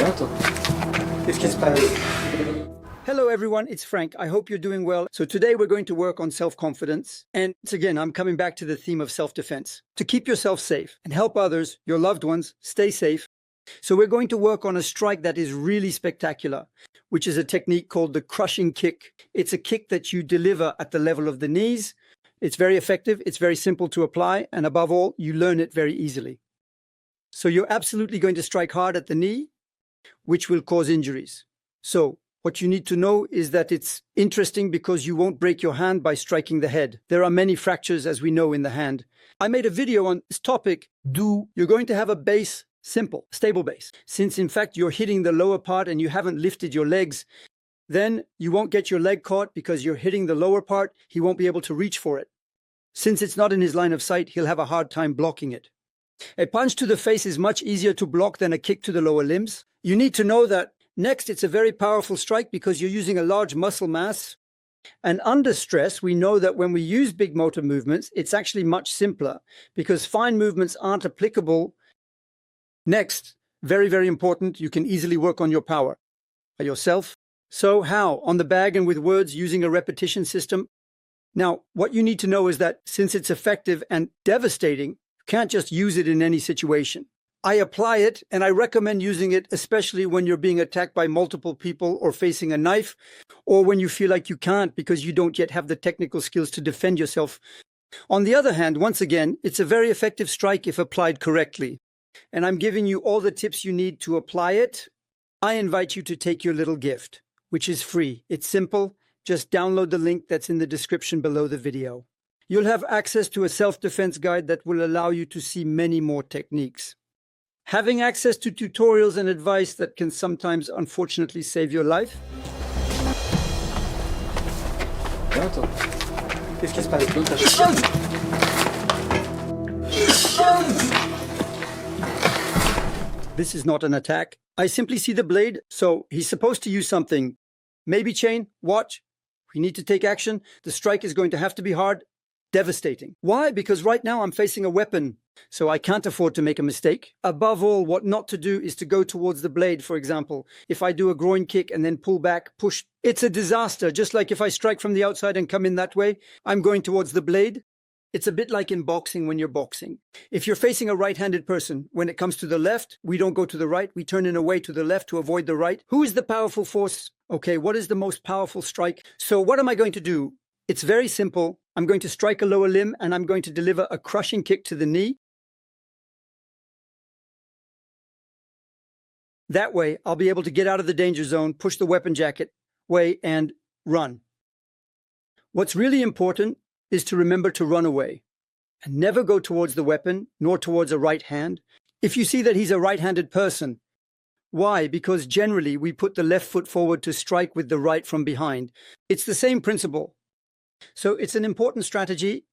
Pronto? Qu'est-ce qui se passe? Hello everyone, it's Frank. I hope you're doing well. So today we're going to work on self-confidence. And again, I'm coming back to the theme of self-defense. To keep yourself safe and help others, your loved ones, stay safe. So we're going to work on a strike that is really spectacular, which is a technique called the crushing kick. It's a kick that you deliver at the level of the knees. It's very effective, it's very simple to apply, and above all, you learn it very easily. So you're absolutely going to strike hard at the knee, which will cause injuries. So what you need to know is that it's interesting because you won't break your hand by striking the head. There are many fractures, as we know, in the hand. I made a video on this topic. You're going to have a base, simple, stable base. Since in fact you're hitting the lower part and you haven't lifted your legs, then you won't get your leg caught because you're hitting the lower part. He won't be able to reach for it. Since it's not in his line of sight, he'll have a hard time blocking it. A punch to the face is much easier to block than a kick to the lower limbs. You need to know that next, it's a very powerful strike because you're using a large muscle mass. And under stress, we know that when we use big motor movements, it's actually much simpler because fine movements aren't applicable. Next, very, very important, you can easily work on your power by yourself. So how? On the bag and with words using a repetition system. Now, what you need to know is that since it's effective and devastating, you can't just use it in any situation. I apply it, and I recommend using it especially when you're being attacked by multiple people or facing a knife, or when you feel like you can't because you don't yet have the technical skills to defend yourself. On the other hand, once again, it's a very effective strike if applied correctly. And I'm giving you all the tips you need to apply it. I invite you to take your little gift, which is free. It's simple. Just download the link that's in the description below the video. You'll have access to a self-defense guide that will allow you to see many more techniques. Having access to tutorials and advice that can sometimes, unfortunately, save your life. Pronto? Qu'est-ce qui se passe? D'où t'as... This is not an attack. I simply see the blade, so he's supposed to use something. Maybe chain, watch. We need to take action. The strike is going to have to be hard, devastating. Why? Because right now I'm facing a weapon, so I can't afford to make a mistake. Above all, what not to do is to go towards the blade, for example. If I do a groin kick and then pull back, push, it's a disaster. Just like if I strike from the outside and come in that way, I'm going towards the blade. It's a bit like in boxing when you're boxing. If you're facing a right-handed person, when it comes to the left, we don't go to the right. We turn in a way to the left to avoid the right. Who is the powerful force? Okay, what is the most powerful strike? So what am I going to do? It's very simple. I'm going to strike a lower limb and I'm going to deliver a crushing kick to the knee. That way, I'll be able to get out of the danger zone, push the weapon jacket away, and run. What's really important is to remember to run away and never go towards the weapon, nor towards a right hand. If you see that he's a right-handed person, why? Because generally we put the left foot forward to strike with the right from behind. It's the same principle. So it's an important strategy.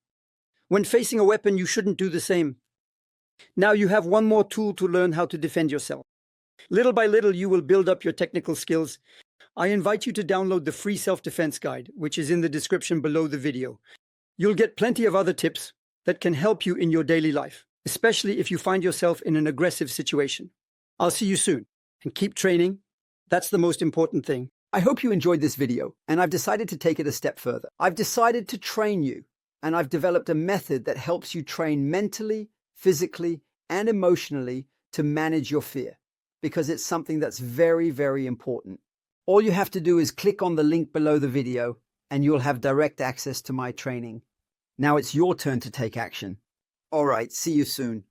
When facing a weapon, you shouldn't do the same. Now you have one more tool to learn how to defend yourself. Little by little, you will build up your technical skills. I invite you to download the free self-defense guide, which is in the description below the video. You'll get plenty of other tips that can help you in your daily life, especially if you find yourself in an aggressive situation. I'll see you soon, and keep training. That's the most important thing. I hope you enjoyed this video, and I've decided to take it a step further. I've decided to train you, and I've developed a method that helps you train mentally, physically, and emotionally to manage your fear, because it's something that's very, very important. All you have to do is click on the link below the video, and you'll have direct access to my training. Now it's your turn to take action. All right, see you soon.